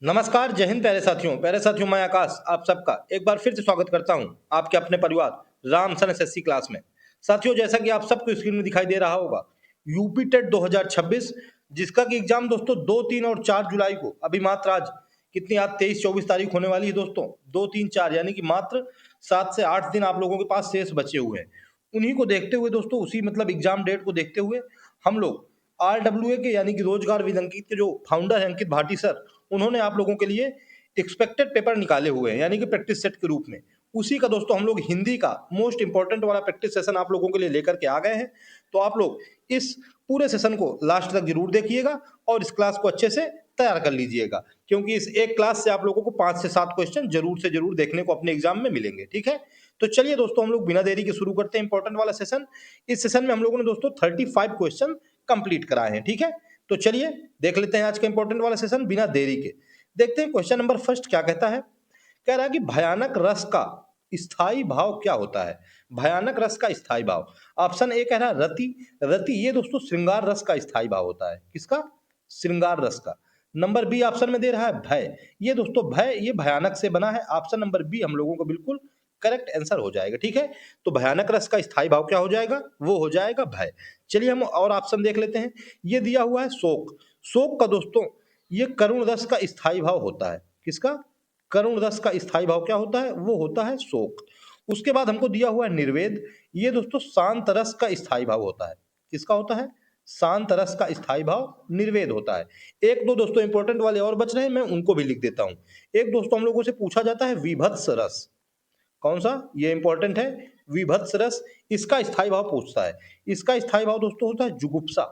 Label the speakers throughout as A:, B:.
A: नमस्कार, जय हिंद प्यारे साथियों मैं आकाश आप सबका एक बार फिर से स्वागत करता हूं आपके अपने परिवार रामसन एसएससी क्लास में। साथियों, जैसा कि आप सबको स्क्रीन में दिखाई दे रहा होगा, यूपी टेट 2026 जिसका कि एग्जाम दोस्तों 2, 3 और 4 जुलाई को अभी मात्र आज कितनी आज 23-24 तारीख होने वाली है दोस्तों। 2, 3, 4 यानी कि मात्र 7 से 8 दिन आप लोगों के पास शेष बचे हुए हैं। उन्हीं को देखते हुए दोस्तों, उसी मतलब एग्जाम डेट को देखते हुए हम लोग RWA के यानी कि रोजगार विद अंकित के जो फाउंडर हैं अंकित भाटी सर, उन्होंने आप लोगों के लिए एक्सपेक्टेड पेपर निकाले हुए हैं यानी कि प्रैक्टिस सेट के रूप में। उसी का दोस्तों हम लोग हिंदी का मोस्ट इंपॉर्टेंट वाला प्रैक्टिस सेशन आप लोगों के लिए लेकर के आ गए हैं। तो आप लोग इस पूरे सेशन को लास्ट तक जरूर देखिएगा और इस क्लास को अच्छे से तैयार कर लीजिएगा, क्योंकि इस एक क्लास से आप लोगों को 5 से 7 क्वेश्चन जरूर से जरूर देखने को अपने एग्जाम में मिलेंगे। ठीक है, तो चलिए दोस्तों हम लोग बिना देरी के शुरू करते हैं इंपॉर्टेंट वाला सेशन। इस सेशन में हम लोगों ने दोस्तों 35 क्वेश्चन कंप्लीट कराए हैं। ठीक है, तो चलिए देख लेते हैं आज का इंपॉर्टेंट वाला सेशन बिना देरी के। देखते हैं क्वेश्चन नंबर फर्स्ट क्या कहता है। कह रहा है कि भयानक रस का स्थायी भाव क्या होता है। भयानक रस का स्थायी भाव, ऑप्शन ए कह रहा है रति। रति ये दोस्तों श्रृंगार रस का स्थायी भाव होता है। किसका? श्रृंगार रस का। नंबर बी ऑप्शन में दे रहा है भय। ये दोस्तों भय ये भयानक से बना है। ऑप्शन नंबर बी हम लोगों को बिल्कुल करेक्ट आंसर हो जाएगा। ठीक है, तो भयानक रस का स्थायी भाव क्या हो जाएगा? वो हो जाएगा भय। चलिए हम और ऑप्शन देख लेते हैं। ये दिया हुआ है शोक। शोक का दोस्तों ये करुण रस का स्थायी भाव होता है। किसका? करुण रस का स्थायी भाव क्या होता है? वो होता है शोक। उसके बाद हमको दिया हुआ है निर्वेद। ये दोस्तों शांत रस का स्थायी भाव होता है। किसका होता है? शांत रस का स्थायी भाव निर्वेद होता है। एक दो दोस्तों इंपॉर्टेंट वाले और बच रहे हैं, मैं उनको भी लिख देता हूं। एक दोस्तों हम लोगों से पूछा जाता है विभत्स रस। कौन सा? ये इंपॉर्टेंट है, विभत्स रस। इसका स्थायी भाव पूछता है। इसका स्थायी भाव दोस्तों होता है जुगुप्सा।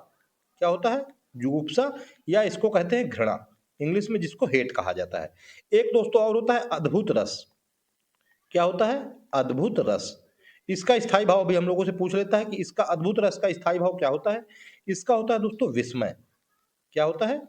A: क्या होता है? जुगुप्सा, या इसको कहते हैं घृणा, इंग्लिश में जिसको हेट कहा जाता है। एक दोस्तों और होता है अद्भुत रस। क्या होता है? अद्भुत रस। इसका स्थायी भाव भी हम लोगों से पूछ लेता है कि इसका अद्भुत रस का स्थायी भाव क्या होता है। इसका होता है दोस्तों विस्मय। क्या होता है?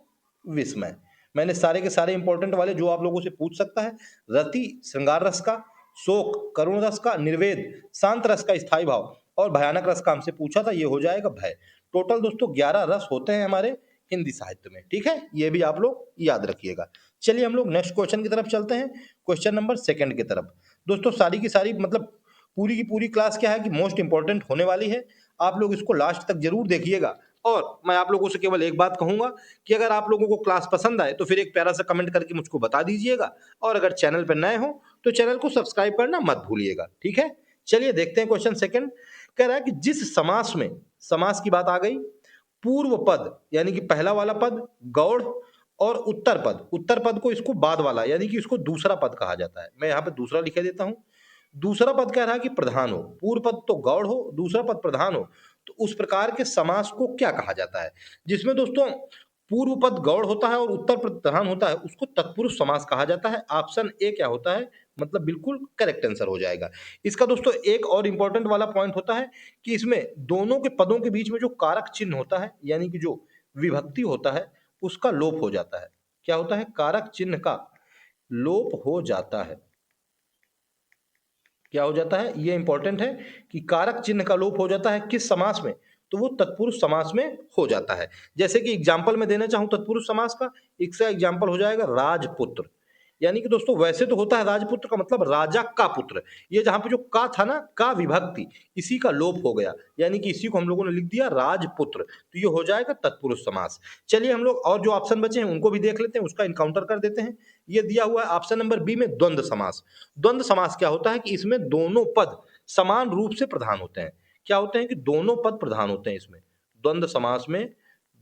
A: विस्मय। मैंने सारे के सारे इंपॉर्टेंट वाले जो आप लोगों से पूछ सकता है, रति श्रृंगार रस का, शोक करुण रस का, निर्वेद शांत रस का स्थायी भाव और भयानक रस का हमसे पूछा था, ये हो जाएगा भय। टोटल दोस्तों 11 रस होते हैं हमारे हिंदी साहित्य में। ठीक है, ये भी आप लोग याद रखिएगा। चलिए हम लोग नेक्स्ट क्वेश्चन की तरफ चलते हैं, क्वेश्चन नंबर सेकंड की तरफ। दोस्तों सारी की सारी मतलब पूरी की पूरी क्लास क्या है कि मोस्ट इंपॉर्टेंट होने वाली है। आप लोग इसको लास्ट तक जरूर देखिएगा। और मैं आप लोगों से केवल एक बात कहूंगा कि अगर आप लोगों को क्लास पसंद आए तो फिर एक प्यारा सा कमेंट करके मुझको बता दीजिएगा, और अगर चैनल पर नए हो तो चैनल को सब्सक्राइब करना मत भूलिएगा। ठीक है, चलिए देखते हैं क्वेश्चन सेकंड। कह रहा है कि जिस समास में, समास की बात आ गई, पूर्व पद यानी कि पहला वाला पद गौड़ और उत्तर पद, उत्तर पद को इसको बाद वाला यानी कि इसको दूसरा पद कहा जाता है। मैं यहाँ पे दूसरा लिखे देता हूं। दूसरा पद कह रहा है कि प्रधान हो, पूर्व पद तो गौड़ हो, दूसरा पद प्रधान हो, तो उस प्रकार के समास को क्या कहा जाता है? जिसमें दोस्तों पूर्व पद गौड़ होता है और उत्तर पद प्रधान होता है, उसको तत्पुरुष समास कहा जाता है। ऑप्शन ए क्या होता है? मतलब बिल्कुल करेक्ट आंसर हो जाएगा। इसका दोस्तों एक और इंपॉर्टेंट वाला पॉइंट होता है कि इसमें दोनों के पदों के बीच में जो कारक चिन्ह होता है यानी कि जो विभक्ति होता है उसका लोप हो जाता है। क्या होता है? कारक चिन्ह का लोप हो जाता है। क्या हो जाता है? ये इंपॉर्टेंट है कि कारक चिन्ह का लोप हो जाता है किस समास में? तो वो तत्पुरुष समास में हो जाता है। जैसे कि एग्जाम्पल में देना चाहूं तत्पुरुष समास का, इसका एग्जाम्पल हो जाएगा राजपुत्र। यानी कि दोस्तों वैसे तो होता है राजपुत्र का मतलब राजा का पुत्र, ये जहां पे जो का था ना, का विभक्ति, इसी का लोप हो गया, यानी कि इसी को हम लोगों ने लिख दिया राजपुत्र, तो ये हो जाएगा तत्पुरुष समास। चलिए हम लोग और जो ऑप्शन बचे हैं उनको भी देख लेते हैं, उसका इनकाउंटर कर देते हैं। ये दिया हुआ है ऑप्शन नंबर बी में द्वंद्व समास। द्वंद्व समास क्या होता है कि इसमें दोनों पद समान रूप से प्रधान होते हैं। क्या होते हैं कि दोनों पद प्रधान होते हैं इसमें। द्वंद्व समास में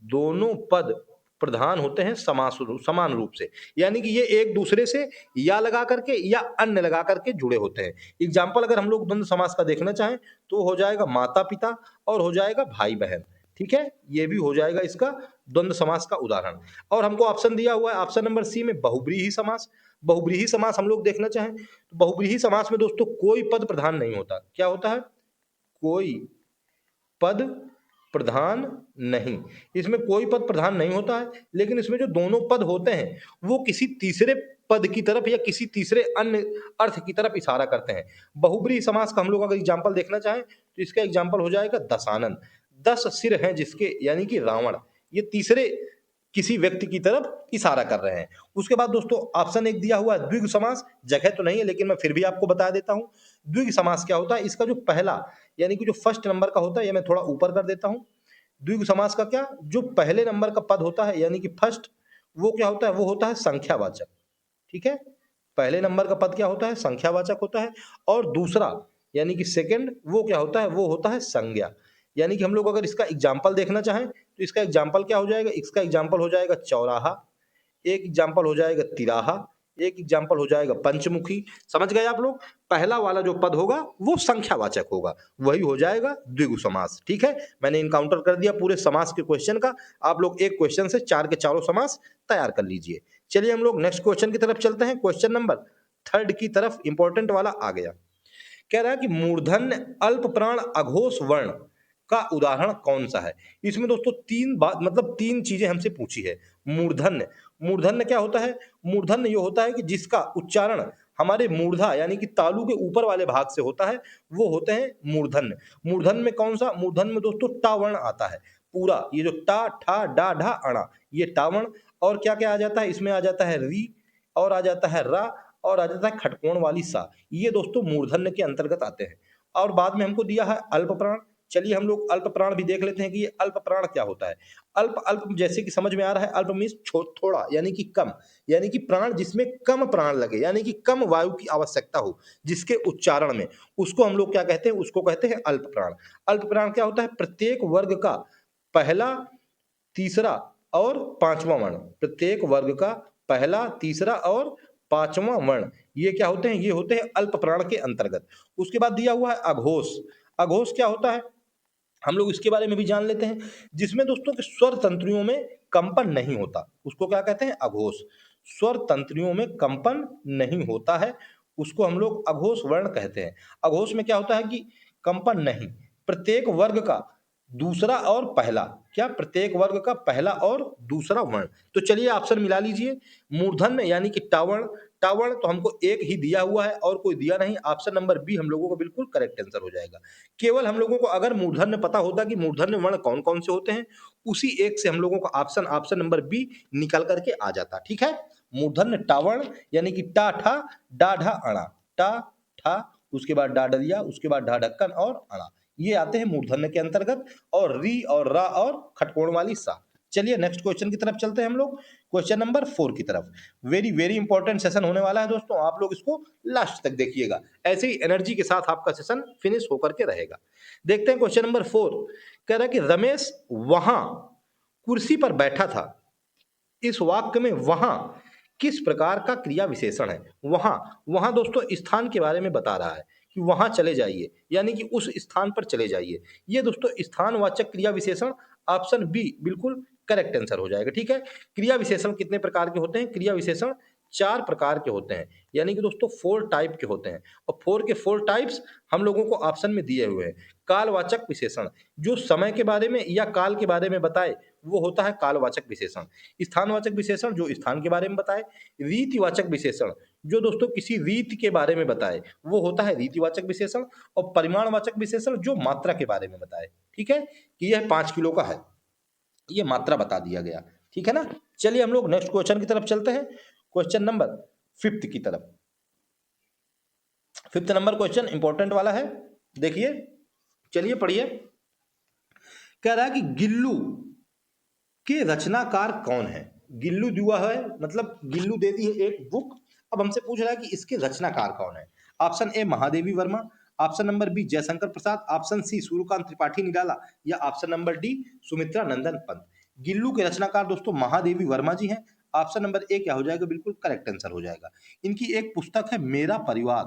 A: दोनों पद प्रधान होते हैं समान रूप से, यानी कि ये एक दूसरे से या लगा करके या अन्य लगा करके जुड़े होते हैं। एग्जाम्पल अगर हम लोग द्वंद्व समास का देखना चाहें तो हो जाएगा माता पिता और हो जाएगा भाई बहन। ठीक है, ये भी हो जाएगा इसका द्वंद्व समास का उदाहरण। और हमको ऑप्शन दिया हुआ है ऑप्शन नंबर सी में बहुब्रीहि समास। बहुब्रीहि समास हम लोग देखना चाहें तो बहुब्रीहि समास में दोस्तों कोई पद प्रधान नहीं होता। क्या होता है? कोई पद प्रधान नहीं, इसमें कोई पद प्रधान नहीं होता है, लेकिन इसमें जो दोनों पद होते हैं वो किसी तीसरे पद की तरफ या किसी तीसरे अन्य अर्थ की तरफ इशारा करते हैं। बहुब्रीहि समास का हम लोग अगर एग्जाम्पल देखना चाहें तो इसका एग्जाम्पल हो जाएगा दशानन। 10 सिर हैं जिसके, यानी कि रावण, ये तीसरे किसी व्यक्ति की तरफ इशारा कर रहे हैं। उसके बाद दोस्तों ऑप्शन एक दिया हुआ है द्विगु समास, जगह तो नहीं है लेकिन मैं फिर भी आपको बता देता हूं। द्विगु समास क्या होता है, इसका जो पहला यानी कि जो फर्स्ट नंबर का होता है, ये मैं थोड़ा ऊपर कर देता हूं। द्विगु समास का क्या, जो पहले नंबर का पद होता है यानी कि फर्स्ट, वो क्या होता है, वो होता है संख्यावाचक। ठीक है, पहले नंबर का पद क्या होता है, संख्यावाचक होता है। और दूसरा यानी कि सेकंड, वो क्या होता है, वो होता है संज्ञा। यानी कि हम लोग अगर इसका एग्जाम्पल देखना चाहें तो इसका एग्जाम्पल क्या हो जाएगा, इसका एग्जाम्पल हो जाएगा चौराहा, एक एग्जाम्पल हो जाएगा तिराहा, एक एग्जाम्पल हो जाएगा पंचमुखी। समझ गए आप लोग, पहला वाला जो पद होगा वो संख्यावाचक होगा, वही हो जाएगा द्विगु समास। ठीक है, मैंने इनकाउंटर कर दिया पूरे समास के क्वेश्चन का। आप लोग एक क्वेश्चन से चार के चारों समास तैयार कर लीजिए। चलिए हम लोग नेक्स्ट क्वेश्चन की तरफ चलते हैं। क्वेश्चन नंबर थर्ड की तरफ, इंपॉर्टेंट वाला आ गया। कह रहा है कि मूर्धन्य अल्प प्राण अघोष वर्ण का उदाहरण कौन सा है। इसमें दोस्तों तीन बात, मतलब तीन चीजें हमसे पूछी है। मूर्धन्य, मूर्धन्य क्या होता है, मूर्धन्य ये होता है कि जिसका उच्चारण हमारे मूर्धा यानी कि तालू के ऊपर वाले भाग से होता है, वो होते हैं मूर्धन्य। मूर्धन्य में कौन सा, मूर्धन्य में दोस्तों टा वर्ण आता है पूरा, ये जो टा ठा डा ढा अणा, ये टा वर्ण। और क्या क्या आ जाता है इसमें, आ जाता है री, और आ जाता है रा, और आ जाता है खटकोण वाली सा। ये दोस्तों मूर्धन्य के अंतर्गत आते हैं। और बाद में हमको दिया है अल्प प्राण। चलिए हम लोग अल्प प्राण भी देख लेते हैं कि ये अल्प प्राण क्या होता है। अल्प, अल्प जैसे कि समझ में आ रहा है, अल्प मीन्स थोड़ा यानी कि कम, यानी कि प्राण जिसमें कम प्राण लगे, यानी कि कम वायु की आवश्यकता हो जिसके उच्चारण में, उसको हम लोग क्या कहते हैं, उसको कहते हैं अल्प प्राण। अल्प प्राण क्या होता है, प्रत्येक वर्ग का पहला, तीसरा और पांचवा वर्ण, प्रत्येक वर्ग का पहला, तीसरा और पांचवा वर्ण, ये क्या होते हैं, ये होते हैं अल्प प्राण के अंतर्गत। उसके बाद दिया हुआ है अघोष। अघोष क्या होता है, हम लोग इसके बारे में भी जान लेते हैं। जिसमें दोस्तों के स्वर तंत्रियों में कंपन नहीं होता, उसको क्या कहते हैं, अघोष। स्वर तंत्रियों में कंपन नहीं होता है, उसको हम लोग अघोष वर्ण कहते हैं। अघोष में क्या होता है कि कंपन नहीं, प्रत्येक वर्ग का दूसरा और पहला, क्या, प्रत्येक वर्ग का पहला और दूसरा वर्ण। तो चलिए ऑप्शन मिला लीजिए। मूर्धन्य यानी कि टावर्ण, टावर्ण तो हमको एक ही दिया हुआ है और कोई दिया नहीं, ऑप्शन नंबर बी हम लोगों का बिल्कुल करेक्ट आंसर हो जाएगा। केवल हम लोगों को अगर मूर्धन्य पता होता कि मूर्धन्य वर्ण कौन कौन से होते हैं, उसी एक से हम लोगों का ऑप्शन, ऑप्शन नंबर बी निकल करके आ जाता। ठीक है, मूर्धन्य टावर्ण यानी कि टा ठा डा ढा अणा, टा ठा उसके बाद डा डलिया, उसके बाद ढा ढक्कन और अणा, ये आते हैं मूर्धन्य के अंतर्गत। और री और रा और खटकोण वाली सा। चलिए नेक्स्ट क्वेश्चन की तरफ चलते हैं हम लोग, क्वेश्चन नंबर 4 की तरफ। वेरी वेरी इंपॉर्टेंट सेशन होने वाला है दोस्तों, आप लोग इसको लास्ट तक देखिएगा, ऐसे ही एनर्जी के साथ आपका सेशन फिनिश होकर के रहेगा। देखते हैं क्वेश्चन नंबर 4। कह रहा है कि रमेश वहां कुर्सी पर बैठा था, इस वाक्य में वहां किस प्रकार का क्रिया विशेषण है। वहां, वहां दोस्तों स्थान के बारे में बता रहा है कि वहां चले जाइए, यानी कि उस स्थान पर चले जाइए। ये दोस्तों स्थानवाचक क्रिया विशेषण, ऑप्शन बी बिल्कुल करेक्ट आंसर हो जाएगा। ठीक है, क्रिया विशेषण कितने प्रकार के होते हैं, क्रिया विशेषण चार प्रकार के होते हैं, यानी कि दोस्तों 4 टाइप के होते हैं। और 4 के 4 टाइप्स हम लोगों को ऑप्शन में दिए हुए हैं। कालवाचक विशेषण, जो समय के बारे में या काल के बारे में बताए, वो होता है कालवाचक विशेषण। स्थानवाचक विशेषण, जो स्थान के बारे में बताए। रीतिवाचक विशेषण, जो दोस्तों किसी रीति के बारे में बताए, वो होता है रीतिवाचक विशेषण। और परिमाणवाचक विशेषण, जो मात्रा के बारे में बताए। ठीक है, कि यह 5 किलो का है, ये मात्रा बता दिया गया। ठीक है ना, चलिए हम लोग नेक्स्ट क्वेश्चन की तरफ चलते हैं, क्वेश्चन नंबर 5 की तरफ। 5th नंबर क्वेश्चन इंपॉर्टेंट वाला है, देखिए, चलिए पढ़िए। कह रहा है कि गिल्लू के रचनाकार कौन है। गिल्लू दिया है, मतलब गिल्लू दे दी है एक बुक, अब हमसे पूछ रहा है कि इसके रचनाकार कौन है। Option A Mahadevi Verma, option number B Jaishankar Prasad, option C Suryakant Tripathi Nirala, या option number D Sumitra Nandan Pant. Gillu के रचनाकार दोस्तों महादेवी वर्मा जी हैं। ऑप्शन नंबर ए क्या हो जाएगा, बिल्कुल करेक्ट आंसर हो जाएगा। इनकी एक पुस्तक है मेरा परिवार,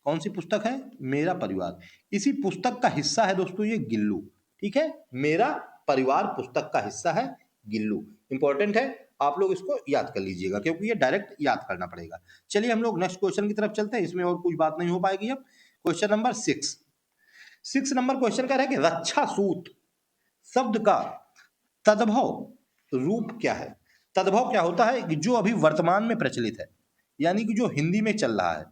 A: कौन सी पुस्तक है, मेरा परिवार, इसी पुस्तक का हिस्सा है दोस्तों ये गिल्लू। ठीक है, मेरा परिवार पुस्तक का हिस्सा है गिल्लू। इंपॉर्टेंट है, आप लोग इसको याद कर लीजिएगा, क्योंकि ये डायरेक्ट याद करना पड़ेगा। चलिए हम लोग नेक्स्ट क्वेश्चन की तरफ चलते हैं, इसमें और कुछ बात नहीं हो पाएगी। अब क्वेश्चन नंबर 6 नंबर क्वेश्चन कह रहा है कि रक्षा सूत शब्द का तद्भव रूप क्या है। तद्भव क्या होता है कि जो अभी वर्तमान में प्रचलित है, यानी कि जो हिंदी में चल रहा है,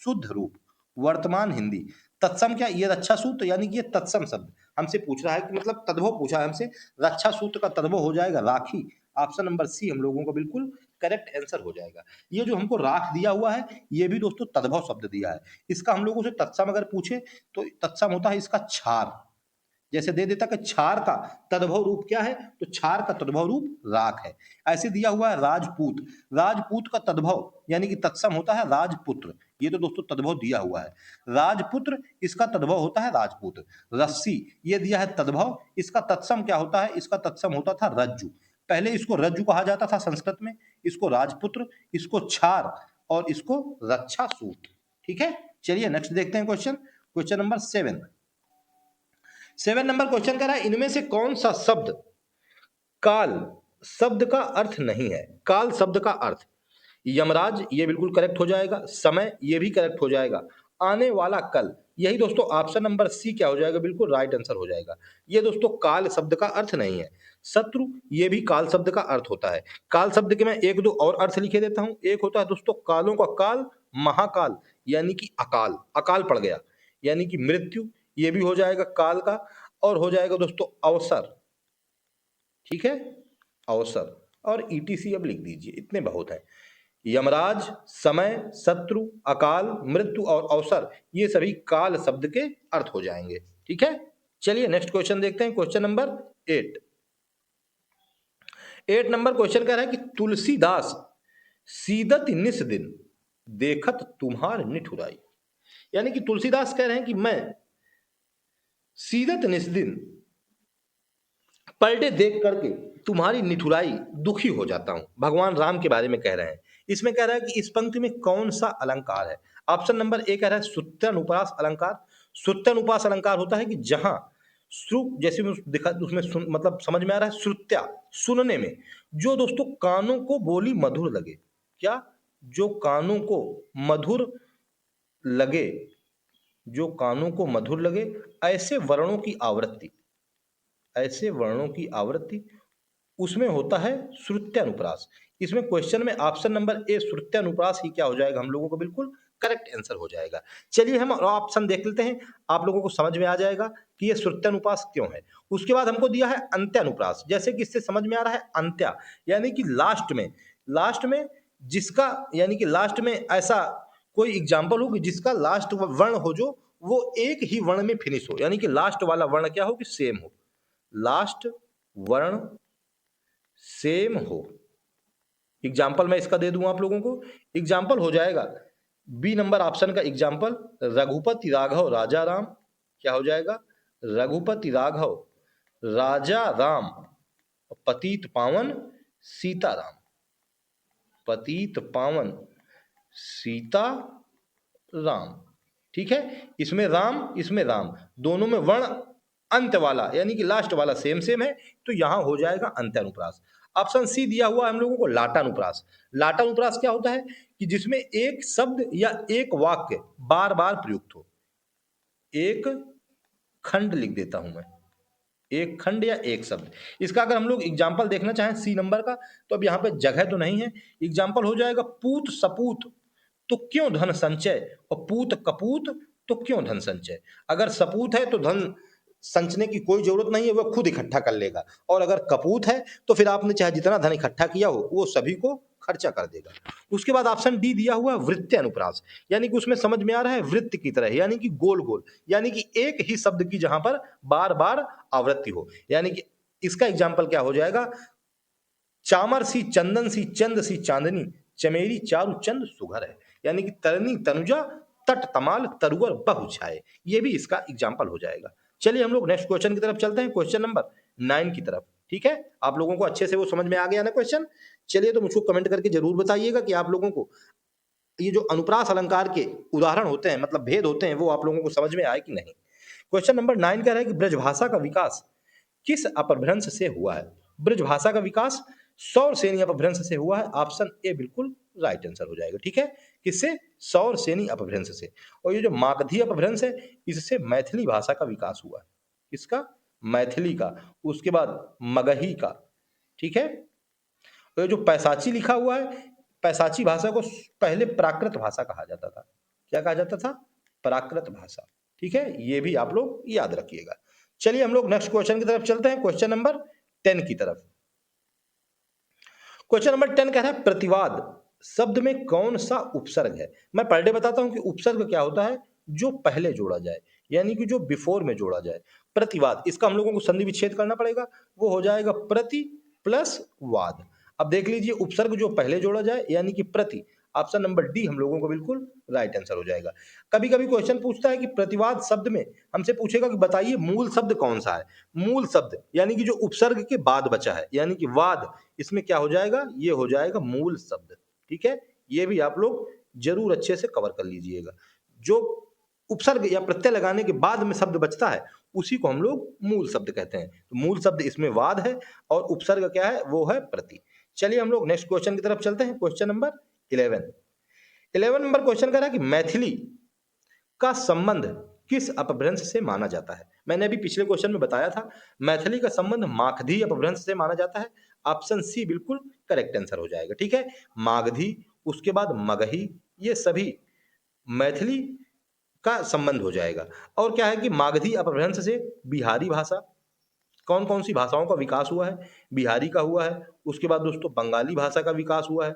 A: शुद्ध रूप वर्तमान हिंदी। तत्सम क्या, ये रक्षा सूत्र यानी कि ये तत्सम शब्द हमसे पूछ रहा है कि मतलब तद्भव पूछा है हमसे। रक्षा सूत्र का तद्भव हो जाएगा राखी, ऑप्शन नंबर सी हम लोगों को बिल्कुल करेक्ट आंसर हो जाएगा। ये जो हमको राख दिया हुआ है ये भी दोस्तों तद्भव शब्द दिया है। इसका हम लोगों से तत्सम अगर पूछे तो तत्सम होता है इसका क्षार। जैसे दे देता कि क्षार का तद्भव रूप क्या है, तो क्षार का तद्भव रूप राख है। ऐसे दिया हुआ है राजपूत, राजपूत का तद्भव यानी कि तत्सम होता है राजपुत्र। ये तो दोस्तों तद्भव दिया हुआ है। राजपुत्र इसका तद्भव होता है राजपूत। रस्सी ये दिया है तद्भव, इसका तत्सम क्या होता है, इसका तत्सम होता था रज्जु। पहले इसको रज्जु कहा जाता था संस्कृत में, इसको राजपुत्र, इसको क्षार और इसको रक्षा सूत। ठीक है, चलिए नेक्स्ट देखते हैं question. Question number 7 number question कह रहा है इनमें से कौन सा शब्द काल शब्द का अर्थ नहीं है। काल शब्द का अर्थ यमराज ये बिल्कुल करेक्ट हो जाएगा, समय ये भी करेक्ट हो जाएगा, आने वाला कल यही दोस्तों ऑप्शन नंबर सी क्या हो जाएगा, बिल्कुल राइट आंसर हो जाएगा। ये दोस्तों काल शब्द का अर्थ नहीं है। शत्रु ये भी काल शब्द का अर्थ होता है। काल शब्द के मैं एक दो और अर्थ लिखे देता हूं। एक होता है दोस्तों कालों का काल, महाकाल यानी कि अकाल, अकाल पड़ गया यानी कि मृत्यु, ये भी हो जाएगा काल का। और हो जाएगा दोस्तों अवसर, ठीक है, अवसर और ईटीसी अब लिख दीजिए, इतने बहुत है। यमराज, समय, शत्रु, अकाल, मृत्यु और अवसर ये सभी काल शब्द के अर्थ हो जाएंगे। ठीक है, चलिए नेक्स्ट क्वेश्चन देखते हैं। क्वेश्चन नंबर 8 नंबर क्वेश्चन कह रहा है कि तुलसीदास सीदत निस दिन देखत तुम्हार निठुराई। यानी कि तुलसीदास कह रहे हैं कि मैं सीदत निस दिन पर डे देख करके तुम्हारी निठुराई दुखी हो जाता हूं। भगवान राम के बारे में कह रहे हैं। इसमें कह रहा है कि इस पंक्ति में कौन सा अलंकार है। ऑप्शन नंबर ए कह रहा है सुत्यानुप्रास अलंकार। सुत्यानुप्रास अलंकार होता है कि जहां श्रु जैसे दिखा उसमें मतलब समझ में आ रहा है श्रुत्या सुनने में, जो दोस्तों कानों को बोली मधुर लगे। क्या, जो कानों को मधुर लगे, जो कानों को मधुर लगे ऐसे वर्णों की आवृत्ति, ऐसे वर्णों की आवृत्ति उसमें होता है श्रुत्यानुप्रास। इसमें क्वेश्चन में ऑप्शन नंबर ए श्रुत्यानुप्रास ही क्या हो जाएगा, हम लोगों को बिल्कुल करेक्ट आंसर हो जाएगा। चलिए हम ऑप्शन देख लेते हैं, आप लोगों को समझ में आ जाएगा कि ये श्रुत्यानुप्रास क्यों है। उसके बाद हमको दिया है अंत्यानुप्रास, जैसे कि इससे समझ में आ रहा है अंत्या यानी कि लास्ट में, लास्ट में जिसका यानी कि लास्ट में ऐसा कोई एग्जाम्पल हो कि जिसका लास्ट वर्ण हो जो वो एक ही वर्ण में फिनिश हो, यानी कि लास्ट वाला वर्ण क्या हो कि सेम हो, लास्ट वर्ण सेम हो। एग्जाम्पल मैं इसका दे दूं आप लोगों को। एग्जाम्पल हो जाएगा बी नंबर ऑप्शन का एग्जाम्पल रघुपति राघव राजा राम। क्या हो जाएगा, रघुपति राघव राजा राम, पतित पावन सीता राम, पतित पावन सीता राम। ठीक है, इसमें राम इसमें राम, दोनों में वर्ण अंत वाला यानी कि लास्ट वाला सेम सेम है, तो यहां हो जाएगा अंत्यानुप्रास। ऑप्शन सी दिया हुआ है हम लोगों को लाटानुप्रास। लाटानुप्रास क्या होता है कि जिसमें एक शब्द या एक वाक्य बार बार प्रयुक्त हो। एक खंड लिख देता हूं मैं, एक खंड या एक शब्द। इसका अगर हम लोग एग्जाम्पल देखना चाहें सी नंबर का, तो अब यहाँ पे जगह तो नहीं है। एग्जाम्पल हो जाएगा पूत सपूत तो क्यों धन संचय, और पूत कपूत तो क्यों धन संचय। अगर सपूत है तो धन संचने की कोई जरूरत नहीं है, वह खुद इकट्ठा कर लेगा। और अगर कपूत है तो फिर आपने चाहे जितना धन इकट्ठा किया हो वो सभी को खर्चा कर देगा। उसके बाद ऑप्शन डी दिया हुआ है वृत्ति अनुप्रास, यानी कि उसमें समझ में आ रहा है वृत्त की तरह, यानी कि गोल गोल, यानी कि एक ही शब्द की जहां पर बार बार आवृत्ति हो। यानी कि इसका एग्जाम्पल क्या हो जाएगा, चामर सी चंदन सी चंद सी चांदनी, चमेरी चारु चंद सुघर है। यानी कि तरनी तनुजा तट तमाल तरुवर बहु छाए, ये भी इसका एग्जाम्पल हो जाएगा। चलिए हम लोग नेक्स्ट क्वेश्चन की तरफ चलते हैं, क्वेश्चन नंबर 9 की तरफ। ठीक है, आप लोगों को अच्छे से वो समझ में आ गया ना क्वेश्चन। चलिए तो मुझको कमेंट करके जरूर बताइएगा कि आप लोगों को ये जो अनुप्रास अलंकार के उदाहरण होते हैं मतलब भेद होते हैं वो आप लोगों को समझ में आए कि नहीं। क्वेश्चन नंबर 9 कह रहा है कि ब्रजभाषा का विकास किस अपभ्रंश से हुआ है। ब्रजभाषा का विकास सौर सेनी अपभ्रंश से हुआ है। ऑप्शन ए बिल्कुल राइट आंसर हो जाएगा। ठीक है, किससे, सौर सेनी अपभ्रंश से। और ये जो मागधी अपभ्रंश है इससे मैथिली भाषा का विकास हुआ है। किसका, मैथिली का, उसके बाद मगही का। ठीक है, तो ये जो पैसाची लिखा हुआ है, पैसाची भाषा को पहले प्राकृत भाषा कहा जाता था। क्या कहा जाता था, प्राकृत भाषा। ठीक है, ये भी आप लोग याद रखिएगा। चलिए हम लोग नेक्स्ट क्वेश्चन की तरफ चलते हैं, क्वेश्चन नंबर 10 की तरफ। क्वेश्चन नंबर 10 कह रहा है प्रतिवाद शब्द में कौन सा उपसर्ग है। मैं पर डे बताता हूं कि उपसर्ग क्या होता है, जो पहले जोड़ा जाए, यानी कि जो बिफोर में जोड़ा जाए। प्रतिवाद, इसका हम लोगों को संधि विच्छेद करना पड़ेगा, वो हो जाएगा प्रति प्लस वाद। अब देख लीजिए, उपसर्ग जो पहले जोड़ा जाए यानी कि प्रति, ऑप्शन नंबर डी हम लोगों को बिल्कुल राइट आंसर हो जाएगा। कभी कभी क्वेश्चन पूछता है कि प्रतिवाद शब्द में हमसे पूछेगा कि बताइए मूल शब्द कौन सा है। मूल शब्द यानी कि जो उपसर्ग के बाद बचा है, यानी कि वाद, इसमें क्या हो जाएगा, ये हो जाएगा मूल शब्द। ठीक है, ये भी आप लोग जरूर अच्छे से कवर कर लीजिएगा। जो उपसर्ग या प्रत्यय लगाने के बाद में शब्द बचता है उसी को हम लोग मूल शब्द कहते हैं। तो मूल शब्द इसमें वाद है और उपसर्ग क्या है, वो है प्रति। चलिए हम लोग नेक्स्ट क्वेश्चन की तरफ चलते हैं। क्वेश्चन नंबर 11 नंबर क्वेश्चन कर रहा है कि मैथिली का संबंध किस अपभ्रंश से माना जाता है। मैंने अभी पिछले क्वेश्चन में बताया था, मैथिली का संबंध मागधी अपभ्रंश से माना जाता है। ऑप्शन सी बिल्कुल करेक्ट आंसर हो जाएगा। ठीक है, मागधी, उसके बाद मगही, ये सभी मैथिली का संबंध हो जाएगा। और क्या है कि मागधी अपभ्रंश से बिहारी भाषा, कौन कौन सी भाषाओं का विकास हुआ है, बिहारी का हुआ है, उसके बाद दोस्तों बंगाली भाषा का विकास हुआ है,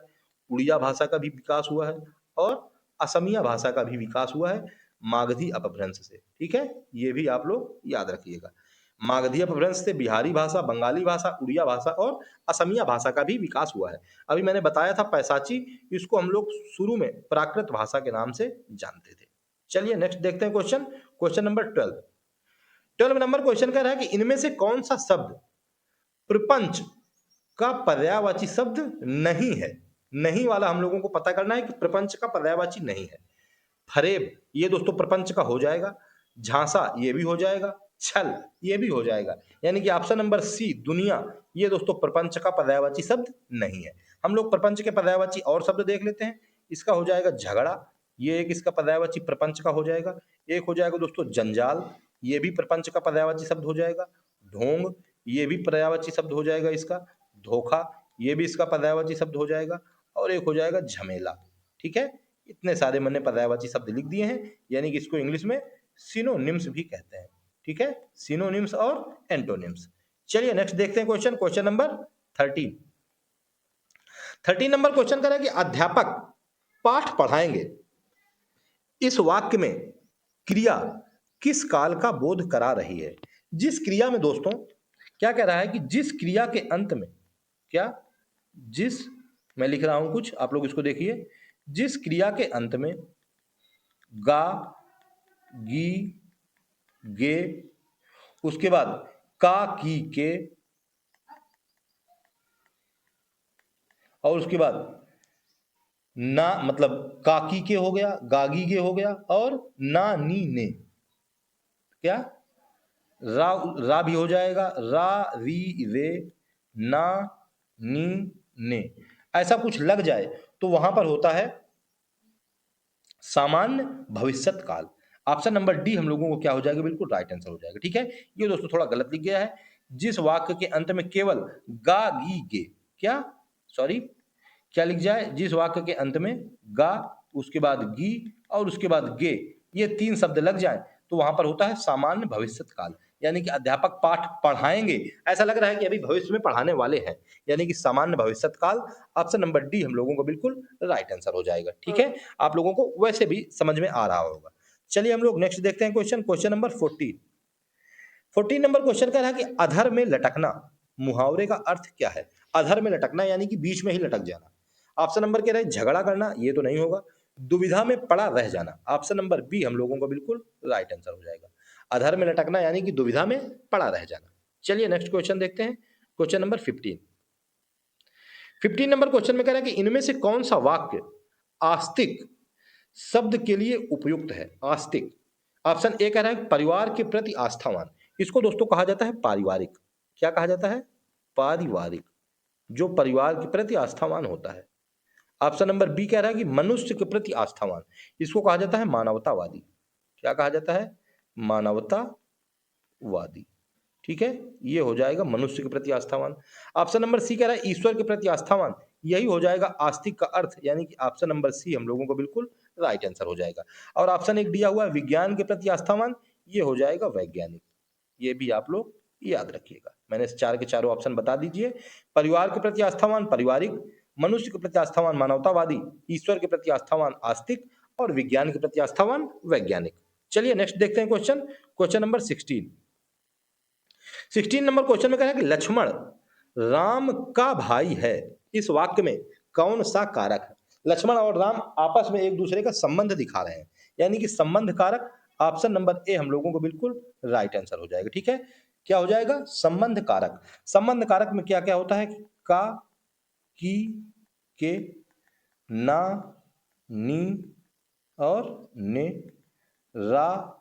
A: उड़िया भाषा का भी विकास हुआ है और असमिया भाषा का भी विकास हुआ है मागधी अपभ्रंश से। ठीक है, ये भी आप लोग याद रखिएगा। मागधी अपभ्रंश से बिहारी भाषा, बंगाली भाषा, उड़िया भाषा और असमिया भाषा का भी विकास हुआ है। अभी मैंने बताया था पैसाची, इसको हम लोग शुरू में प्राकृत भाषा के नाम से जानते थे। चलिए नेक्स्ट देखते हैं question. Question number 12 number question कह रहा है कि इनमें से कौन सा शब्द प्रपंच का पर्यायवाची शब्द नहीं है। नहीं वाला हम लोगों को पता करना है कि प्रपंच का पर्यायवाची नहीं है। फरेब, ये दोस्तों प्रपंच का हो जाएगा। झांसा, ये भी हो जाएगा। छल, ये भी हो जाएगा। यानी कि ऑप्शन नंबर सी दुनिया, ये दोस्तों प्रपंच का पर्यायवाची शब्द नहीं है। हम लोग प्रपंच के पर्यायवाची और शब्द देख लेते हैं। इसका हो जाएगा झगड़ा, ये एक इसका पर्यायवाची प्रपंच का हो जाएगा। एक हो जाएगा दोस्तों जंजाल, ये भी प्रपंच का पर्यायवाची शब्द हो जाएगा। ढोंग, ये भी पर्यायवाची शब्द हो जाएगा इसका। धोखा, ये भी इसका पर्यायवाची शब्द हो जाएगा। और एक हो जाएगा झमेला। ठीक है, इतने सारे मैंने पर्यायवाची शब्द लिख दिए हैं, यानी कि इसको इंग्लिश में सिनोनिम्स भी कहते हैं। ठीक है, सिनोनिम्स और एंटोनिम्स। चलिए नेक्स्ट देखते हैं question. Question number 13 number question करें कि अध्यापक पाठ पढ़ाएंगे, इस वाक्य में क्रिया किस काल का बोध करा रही है। जिस क्रिया में दोस्तों क्या कह रहा है कि जिस क्रिया के अंत में, क्या, जिस, मैं लिख रहा हूं कुछ, आप लोग इसको देखिए। जिस क्रिया के अंत में गा, गी, गे, उसके बाद का, की, के, और उसके बाद ना, मतलब काकी के हो गया, गागी के हो गया, और ना, नी, ने, क्या, रा भी हो जाएगा। रा, री, रे, ना, नी, ने, ऐसा कुछ लग जाए तो वहां पर होता है सामान्य भविष्यत काल। ऑप्शन नंबर डी हम लोगों को क्या हो जाएगा, बिल्कुल राइट आंसर हो जाएगा। ठीक है, ये दोस्तों थोड़ा गलत लिख गया है। जिस वाक्य के अंत में केवल गा, गी, गे, क्या, सॉरी, क्या लिख जाए, जिस वाक्य के अंत में गा, उसके बाद गी और उसके बाद गे, ये तीन शब्द लग जाए तो वहां पर होता है सामान्य भविष्यत काल। यानी कि अध्यापक पाठ पढ़ाएंगे, ऐसा लग रहा है कि अभी भविष्य में पढ़ाने वाले हैं, यानी कि सामान्य भविष्यत काल। ऑप्शन नंबर डी हम लोगों को बिल्कुल राइट आंसर हो जाएगा। ठीक है, आप लोगों को वैसे भी समझ में आ रहा होगा। चलिए हम लोग नेक्स्ट देखते हैं question. Question number 14 number question कह रहा है कि अधर में लटकना मुहावरे का अर्थ क्या है। अधर में लटकना यानी कि बीच में ही लटक जाना। ऑप्शन नंबर कह रहा है झगड़ा करना, ये तो नहीं होगा। दुविधा में पड़ा रह जाना, ऑप्शन नंबर बी हम लोगों को बिल्कुल राइट आंसर हो जाएगा। अधर में लटकना यानी कि दुविधा में पड़ा रह जाना। चलिए नेक्स्ट क्वेश्चन देखते हैं। क्वेश्चन नंबर 15 नंबर क्वेश्चन में कह रहा है कि इनमें से कौन सा वाक्य आस्तिक शब्द के लिए उपयुक्त है। आस्तिक, ऑप्शन ए कह रहा है परिवार के प्रति आस्थावान, इसको दोस्तों कहा जाता है पारिवारिक। क्या कहा जाता है, पारिवारिक, जो परिवार के प्रति आस्थावान होता है। ऑप्शन नंबर बी कह रहा है कि मनुष्य के प्रति आस्थावान, इसको कहा जाता है मानवतावादी। क्या कहा जाता है, मानवतावादी। ठीक है, ये हो जाएगा मनुष्य के प्रति आस्थावान। ऑप्शन नंबर सी कह रहा है ईश्वर के प्रति आस्थावान, यही हो जाएगा आस्तिक का अर्थ, यानी कि ऑप्शन नंबर सी हम लोगों को बिल्कुल राइट आंसर हो जाएगा। और ऑप्शन एक दिया हुआ है विज्ञान के प्रति आस्थावान, ये हो जाएगा वैज्ञानिक। ये भी आप लोग याद रखिएगा। मैंने इस चार के चारों ऑप्शन बता दीजिए। परिवार के प्रति आस्थावान पारिवारिक, मनुष्य के प्रति आस्थावान मानवतावादी, ईश्वर के प्रति आस्थावान आस्तिक और विज्ञान के प्रति आस्थावान वैज्ञानिक। चलिए नेक्स्ट देखते हैं question, question number 16 number question में कह रहा है कि लक्ष्मण राम का भाई है, इस वाक्य में कौन सा कारक है? लक्ष्मण और राम आपस में एक दूसरे का संबंध दिखा रहे हैं, यानी कि संबंध कारक ऑप्शन नंबर ए हम लोगों को बिल्कुल राइट आंसर हो जाएगा। ठीक है, क्या हो जाएगा? संबंध कारक। संबंध कारक में क्या क्या होता है? का, की, के, ना, नी और ने, रा,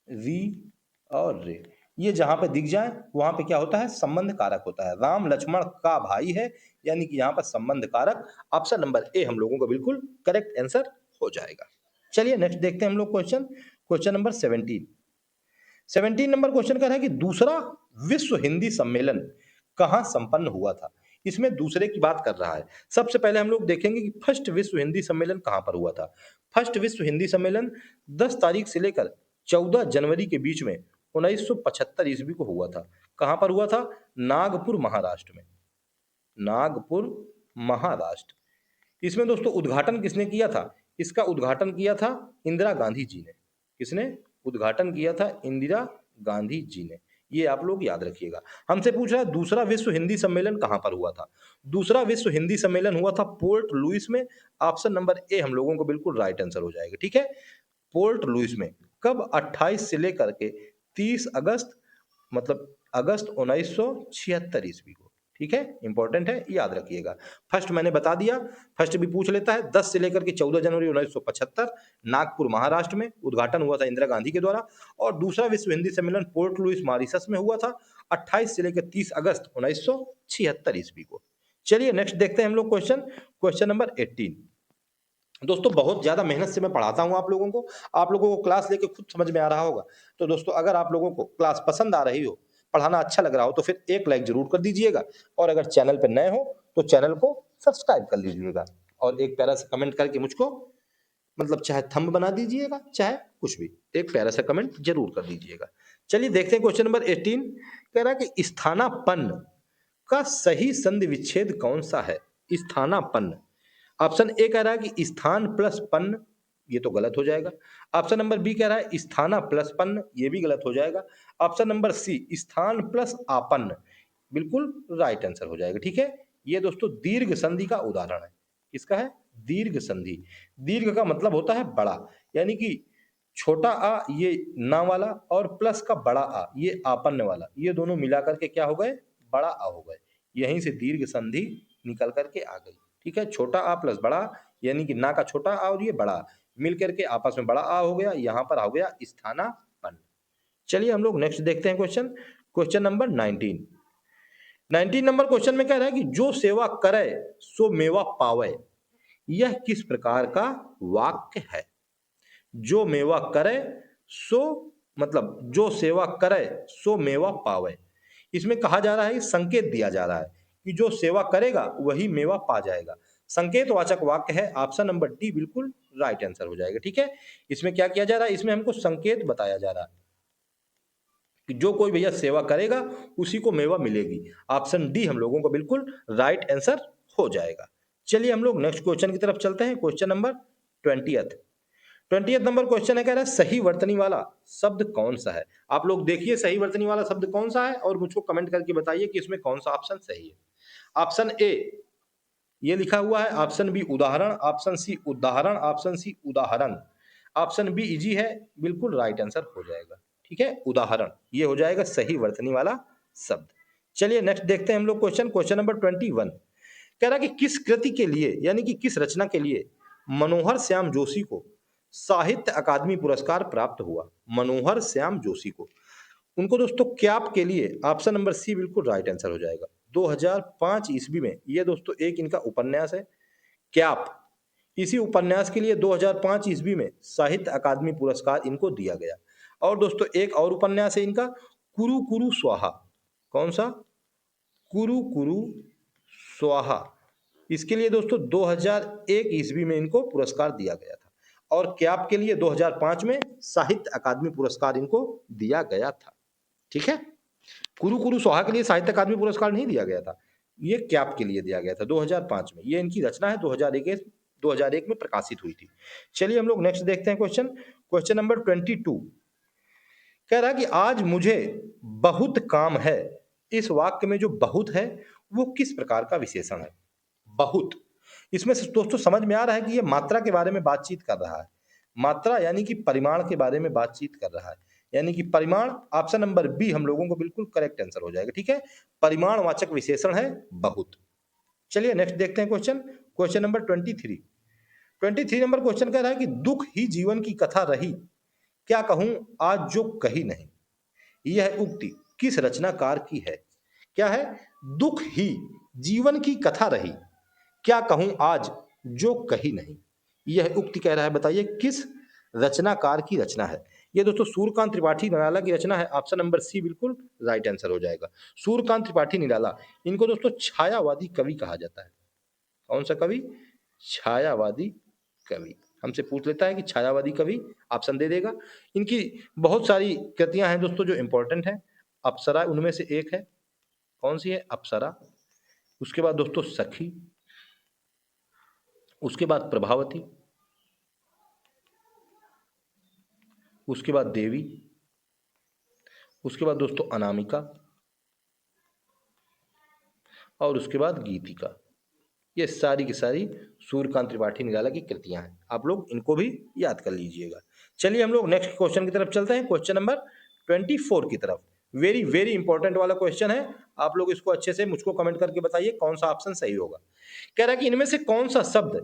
A: री और रे। ये जहां पे दिख जाए वहां पे क्या होता है? संबंध कारक होता है। राम लक्ष्मण का भाई है, यानी कि यहां पर संबंध कारक ऑप्शन नंबर ए हम लोगों को बिल्कुल करेक्ट आंसर हो जाएगा। चलिए नेक्स्ट देखते हैं हम लोग question, question number 17 number question कह रहा है कि दूसरा विश्व हिंदी सम्मेलन कहां संपन्न हुआ था? इसमें दूसरे की बात कर रहा है। सबसे पहले हम लोग देखेंगे कि फर्स्ट विश्व हिंदी सम्मेलन कहां पर हुआ था। फर्स्ट विश्व हिंदी सम्मेलन 10 तारीख से लेकर 14 जनवरी के बीच में 1975 ईस्वी को हुआ था। कहां पर हुआ था? नागपुर महाराष्ट्र में। नागपुर महाराष्ट्र। इसमें दोस्तों उद्घाटन किसने किया था? इसका उद्घाटन किया था इंदिरा गांधी जी ने। किसने उद्घाटन किया था? इंदिरा गांधी जी ने। ये आप लोग याद रखिएगा। हमसे पूछ रहा है दूसरा विश्व हिंदी सम्मेलन कहां पर हुआ था? दूसरा विश्व हिंदी सम्मेलन हुआ था पोर्ट लुइस में। ऑप्शन नंबर ए हम लोगों को बिल्कुल राइट आंसर हो जाएगा। ठीक है, पोर्ट लुइस में। कब? 28 से लेकर के 30 अगस्त, मतलब अगस्त 1976 ईस्वी को। ठीक है, इंपॉर्टेंट है, याद रखिएगा। फर्स्ट मैंने बता दिया, फर्स्ट भी पूछ लेता है। 10 से लेकर के 14 जनवरी 1975 नागपुर महाराष्ट्र में उद्घाटन हुआ था इंदिरा गांधी के द्वारा। और दूसरा विश्व हिंदी सम्मेलन पोर्ट लुइस मॉरिशस में हुआ था 28 से लेकर 30 अगस्त 1976 ईस्वी को। चलिए नेक्स्ट देखते हैं हम लोग क्वेश्चन, क्वेश्चन नंबर 18। दोस्तों बहुत ज्यादा मेहनत से मैं पढ़ाता हूं आप लोगों को, आप लोगों को क्लास लेके खुद समझ में आ रहा होगा। तो दोस्तों अगर आप लोगों को क्लास पसंद आ रही हो, पढ़ाना अच्छा लग रहा हो, तो फिर एक लाइक जरूर कर दीजिएगा। और अगर चैनल पर नए हो तो चैनल को सब्सक्राइब कर लीजिएगा। और एक प्यारा सा कमेंट करके मुझको, मतलब चाहे थंब बना दीजिएगा, चाहे कुछ भी, एक प्यारा सा कमेंट जरूर कर दीजिएगा। चलिए देखते हैं क्वेश्चन नंबर 18। कह रहा है कि स्थानापन्न का सही संधि विच्छेद कौन सा है? स्थानापन्न। ऑप्शन ए कह रहा है कि स्थान प्लस पन्न, ये तो गलत हो जाएगा। ऑप्शन नंबर बी कह रहा है स्थाना प्लस पन्न, ये भी गलत हो जाएगा। ऑप्शन नंबर सी स्थान प्लस आपन्न, बिल्कुल राइट आंसर हो जाएगा। ठीक है, ये दोस्तों दीर्घ संधि का उदाहरण है। किसका है? दीर्घ संधि। दीर्घ का मतलब होता है बड़ा, यानी कि छोटा आ ये ना वाला और प्लस का बड़ा आ ये आपन्न वाला, ये दोनों मिलाकर के क्या हो गए? बड़ा आ हो गए। यहीं से दीर्घ संधि निकल करके आ गई। ठीक है, छोटा आ प्लस बड़ा, यानी कि ना का छोटा आ और ये बड़ा मिल करके आपस में बड़ा आ हो गया, यहां पर हो गया स्थानापन्न। चलिए हम लोग नेक्स्ट देखते हैं question, question number 19 number question में कह रहा है कि जो सेवा करे सो मेवा पावे, यह किस प्रकार का वाक्य है? जो मेवा करे सो, मतलब जो सेवा करे सो मेवा पावे। इसमें कहा जा रहा है, संकेत दिया जा रहा है कि जो सेवा करेगा वही मेवा पा जाएगा। संकेतवाचक वाक्य है, ऑप्शन नंबर डी बिल्कुल राइट आंसर हो जाएगा। ठीक है, इसमें क्या किया जा रहा है? इसमें हमको संकेत बताया जा रहा है कि जो कोई भैया सेवा करेगा उसी को मेवा मिलेगी। ऑप्शन डी हम लोगों को बिल्कुल राइट आंसर हो जाएगा। चलिए हम लोग नेक्स्ट क्वेश्चन की तरफ चलते हैं, question number 20th number question है। कह रहा है सही वर्तनी वाला शब्द कौन सा है? आप लोग देखिए सही वर्तनी वाला शब्द कौन सा है और मुझको कमेंट करके बताइए कि इसमें कौन सा ऑप्शन सही है। ऑप्शन ए ये लिखा हुआ है, ऑप्शन बी उदाहरण, ऑप्शन सी उदाहरण, ऑप्शन सी उदाहरण, ऑप्शन बी इजी है, बिल्कुल राइट आंसर हो जाएगा। ठीक है, उदाहरण ये हो जाएगा सही वर्तनी वाला शब्द। चलिए नेक्स्ट देखते हैं हम लोग क्वेश्चन, क्वेश्चन नंबर 21। कह रहा है कि किस कृति के लिए, यानी कि किस रचना के लिए मनोहर श्याम जोशी को साहित्य अकादमी पुरस्कार प्राप्त हुआ? मनोहर श्याम जोशी को, उनको दोस्तों कैप के लिए, ऑप्शन नंबर सी बिल्कुल राइट आंसर हो जाएगा। 2005 ईस्वी में ये दोस्तों एक इनका उपन्यास है कैप, इसी उपन्यास के लिए 2005 ईस्वी में साहित्य अकादमी पुरस्कार इनको दिया गया। और दोस्तों एक और उपन्यास है इनका कुरु कुरु स्वाहा। कौन सा? कुरु कुरु स्वाहा। इसके लिए दोस्तों 2001 ईस्वी में इनको पुरस्कार दिया गया था। और कैप के लिए 2005 में साहित्य अकादमी पुरस्कार इनको दिया गया था। ठीक है, कुरु कुरु स्वाहा के लिए साहित्य अकादमी पुरस्कार नहीं दिया गया था, ये कैप के लिए दिया गया था 2005 में। ये इनकी रचना है, 2001 में प्रकाशित हुई थी। चलिए हम लोग नेक्स्ट देखते हैं क्वेश्चन। क्वेश्चन नंबर 22 कह रहा है कि आज मुझे बहुत काम है। इस वाक्य में जो बहुत है वो किस प्रकार का विशेषण है? बहुत, इसमें से दोस्तों समझ में आ रहा है कि ये मात्रा के बारे में बातचीत कर रहा है। मात्रा यानी कि परिमाण के बारे में बातचीत कर रहा है, यानी कि परिमाण। ऑप्शन नंबर बी हम लोगों को बिल्कुल करेक्ट आंसर हो जाएगा। ठीक है, परिमाणवाचक विशेषण है बहुत। चलिए नेक्स्ट देखते हैं question. Question number 23 number question कह रहा है कि दुख ही जीवन की कथा रही, क्या कहूं आज जो कही नहीं। यह उक्ति किस रचनाकार की है? क्या है? दुख ही जीवन की कथा रही, क्या कहूं आज जो कही नहीं। यह उक्ति कह रहा है, बताइए किस रचनाकार की रचना है। ये दोस्तों सूर्यकांत त्रिपाठी निराला की रचना है। ऑप्शन नंबर सी बिल्कुल राइट आंसर हो जाएगा। सूर्यकांत त्रिपाठी निराला, इनको दोस्तों छायावादी कवि कहा जाता है। कौन सा कवि? छायावादी कवि। हमसे पूछ लेता है कि छायावादी कवि, ऑप्शन दे देगा। इनकी बहुत सारी कृतियां हैं दोस्तों जो इंपॉर्टेंट हैं। अप्सरा उनमें से एक है। कौन सी है? अप्सरा। उसके बाद दोस्तों सखी, उसके बाद प्रभावती, उसके बाद देवी, उसके बाद दोस्तों अनामिका, और उसके बाद गीतिका। ये सारी की सारी सूर्यकांत त्रिपाठी निराला की कृतियां हैं। आप लोग इनको भी याद कर लीजिएगा। चलिए हम लोग नेक्स्ट क्वेश्चन की तरफ चलते हैं, क्वेश्चन नंबर 24 की तरफ। वेरी वेरी इंपॉर्टेंट वाला क्वेश्चन है। आप लोग इसको अच्छे से मुझको कमेंट करके बताइए कौन सा ऑप्शन सही होगा। कह रहा है कि इनमें से कौन सा शब्द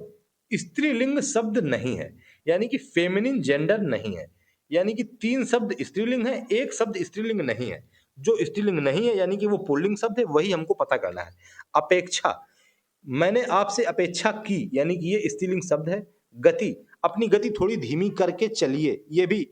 A: स्त्रीलिंग शब्द नहीं है, यानी कि फेमिनिन जेंडर नहीं है। यानी कि 3 शब्द स्त्रीलिंग है, एक शब्द स्त्रीलिंग नहीं है। जो स्त्रीलिंग नहीं है यानी कि वो पुल्लिंग शब्द है, वही हमको पता करना है। अपेक्षा, मैंने आपसे अपेक्षा की, यानी कि ये स्त्रीलिंग शब्द है। गति, अपनी गति थोड़ी धीमी करके चलिए, ये भी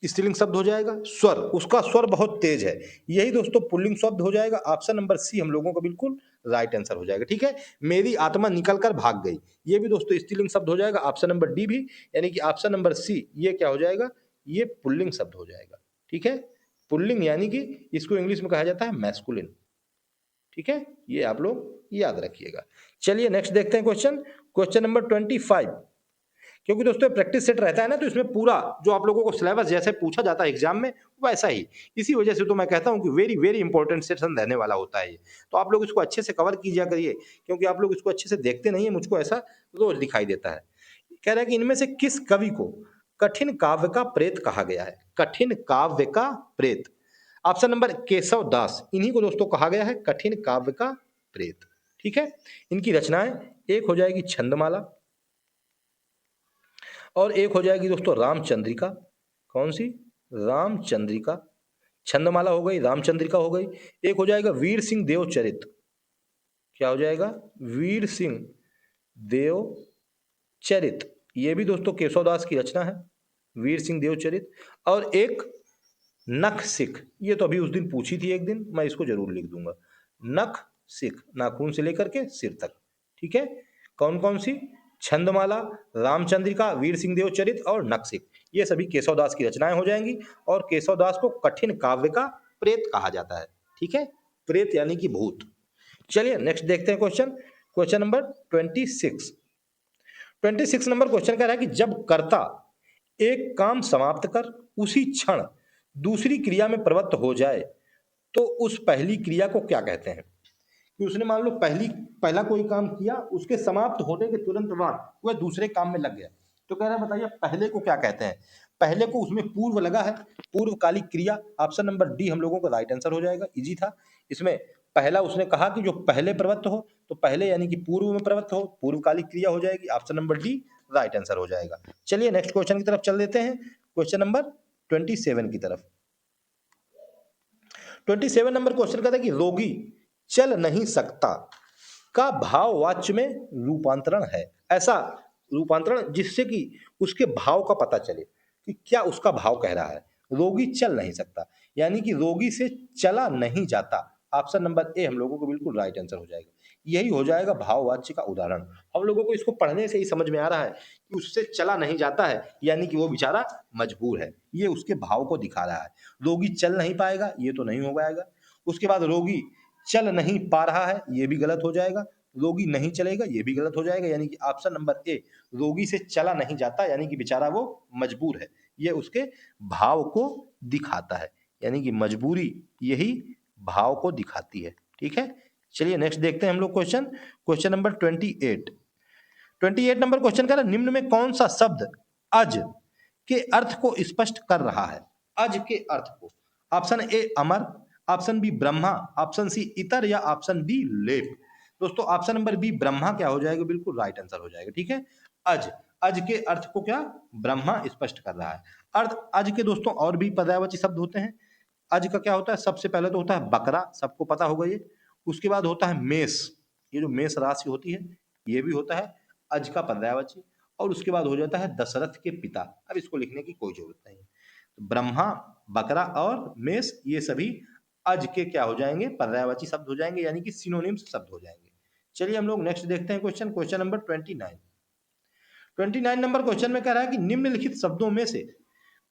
A: स्त्रीलिंग शब्द हो जाएगा। स्वर, उसका स्वर बहुत तेज है, यही दोस्तों पुल्लिंग शब्द हो जाएगा। ऑप्शन नंबर सी हम लोगों को बिल्कुल राइट आंसर हो जाएगा। ठीक है, मेरी आत्मा निकल कर भाग गई, ये भी दोस्तों स्त्रीलिंग शब्द हो जाएगा। ऑप्शन नंबर डी भी, यानी कि ऑप्शन नंबर सी ये क्या हो जाएगा? ये पुल्लिंग शब्द हो जाएगा। ठीक है, पुल्लिंग यानी कि इसको इंग्लिश में कहा जाता है मैस्कुलिन। ठीक है, ये आप लोग याद रखिएगा। चलिए नेक्स्ट देखते हैं क्वेश्चन। क्वेश्चन नंबर 25, क्योंकि दोस्तों प्रैक्टिस सेट रहता है ना, तो इसमें पूरा जो आप लोगों को सिलेबस जैसे पूछा जाता है एग्जाम में वैसा ही, इसी वजह से तो मैं कहता हूं कि वेरी वेरी इंपॉर्टेंट सेशन रहने वाला होता है ये। तो आप लोग इसको अच्छे से कवर कीजिए करिए, क्योंकि आप लोग इसको अच्छे से देखते नहीं है, मुझको ऐसा रोज दिखाई देता है। कह रहा है कि इनमें से किस कवि को कठिन काव्य का प्रेत कहा गया है? कठिन काव्य का प्रेत। ऑप्शन नंबर केशव दास, इन्हीं को दोस्तों कहा गया है कठिन काव्य का प्रेत। ठीक है, इनकी रचनाएं एक हो जाएगी छंदमाला, और एक हो जाएगी दोस्तों रामचंद्रिका। कौन सी? रामचंद्रिका। छंदमाला हो गई, रामचंद्रिका हो गई। एक हो जाएगा वीर सिंह देवचरित। क्या हो जाएगा? वीर सिंह देवचरित। ये भी दोस्तों केशवदास की रचना है, वीर सिंह देवचरित। और एक नख सिख, ये तो अभी उस दिन पूछी थी एक दिन, मैं इसको जरूर लिख दूंगा। नख सिख, नाखून से लेकर के सिर तक। ठीक है, कौन कौन सी? छंदमाला, रामचंद्रिका, वीर सिंह देवचरित और नखसिक, ये सभी केशवदास की रचनाएं हो जाएंगी। और केशवदास को कठिन काव्य का प्रेत कहा जाता है। ठीक है, प्रेत यानी कि भूत। चलिए नेक्स्ट देखते हैं question. Question number 26 number question कह रहा है कि जब कर्ता एक काम समाप्त कर उसी क्षण दूसरी क्रिया में प्रवृत्त हो जाए तो उस पहली क्रिया को क्या कहते हैं? कि उसने मान लो पहला कोई काम किया, उसके समाप्त होने के तुरंत बाद वह दूसरे काम में लग गया, तो कह रहा है बताइए पहले को क्या कहते हैं? पहले को, उसमें पूर्व लगा है, पूर्वकालिक क्रिया। ऑप्शन नंबर डी हम लोगों का राइट आंसर हो जाएगा, इजी था। इसमें पहला उसने कहा कि जो पहले प्रवृत्त हो, तो पहले यानी कि पूर्व में प्रवृत्त हो, पूर्वकालिक क्रिया हो जाएगी। Option number D right answer हो जाएगा। चलिए नेक्स्ट क्वेश्चन की तरफ चल देते हैं, क्वेश्चन नंबर 27 की तरफ। 27 नंबर क्वेश्चन कहता है कि रोगी चल नहीं सकता का भाववाच्य में रूपांतरण है। ऐसा रूपांतरण जिससे कि उसके भाव का पता चले कि क्या उसका भाव कह रहा है। रोगी चल नहीं सकता यानी कि रोगी से चला नहीं जाता। ऑप्शन नंबर ए हम लोगों को बिल्कुल राइट आंसर हो जाएगा। यही हो जाएगा भाववाच्य का उदाहरण। हम लोगों को इसको पढ़ने से ही समझ में आ रहा है कि उससे चला नहीं जाता है, यानी कि वो बेचारा मजबूर है, ये उसके भाव को दिखा रहा है। रोगी चल नहीं पाएगा, ये तो नहीं हो पाएगा। उसके बाद रोगी चल नहीं पा रहा है, ये भी गलत हो जाएगा। रोगी नहीं चलेगा, ये भी गलत हो जाएगा, यानी कि ऑप्शन नंबर ए, रोगी से चला नहीं जाता, यानी कि बेचारा वो मजबूर है, ये उसके भाव को दिखाता है, यानी कि मजबूरी यही भाव को दिखाती है। ठीक है, चलिए नेक्स्ट देखते हैं हम लोग question. Question number 28 number question कह रहा है, निम्न में कौन सा शब्द अज के अर्थ को स्पष्ट कर रहा है? अज के अर्थ को, ऑप्शन ए अमर, option B Brahma, option C इतर या ऑप्शन डी लेप। दोस्तों ऑप्शन नंबर बी ब्रह्मा क्या हो जाएगा, बिल्कुल राइट आंसर हो जाएगा। ठीक है, अज, अज के अर्थ को क्या ब्रह्मा स्पष्ट कर रहा है। अर्थ अज के दोस्तों और भी पर्यायवाची शब्द होते हैं। अज का क्या होता है, सबसे पहले तो होता है बकरा, सबको पता होगा ये। उसके बाद होता है मेष, ये जो मेष राशि होती है ये भी होता है अज का पर्यायवाची। और उसके बाद हो जाता है दशरथ के पिता, अब इसको लिखने की कोई जरूरत नहीं है। तो ब्रह्मा, बकरा और मेष ये सभी अज के क्या हो जाएंगे, पर्यायवाची शब्द हो जाएंगे, यानी कि सिनोनिम्स शब्द हो जाएंगे। चलिए हम लोग नेक्स्ट देखते हैं question, question number 29 number question में कह रहा है कि निम्नलिखित शब्दों में से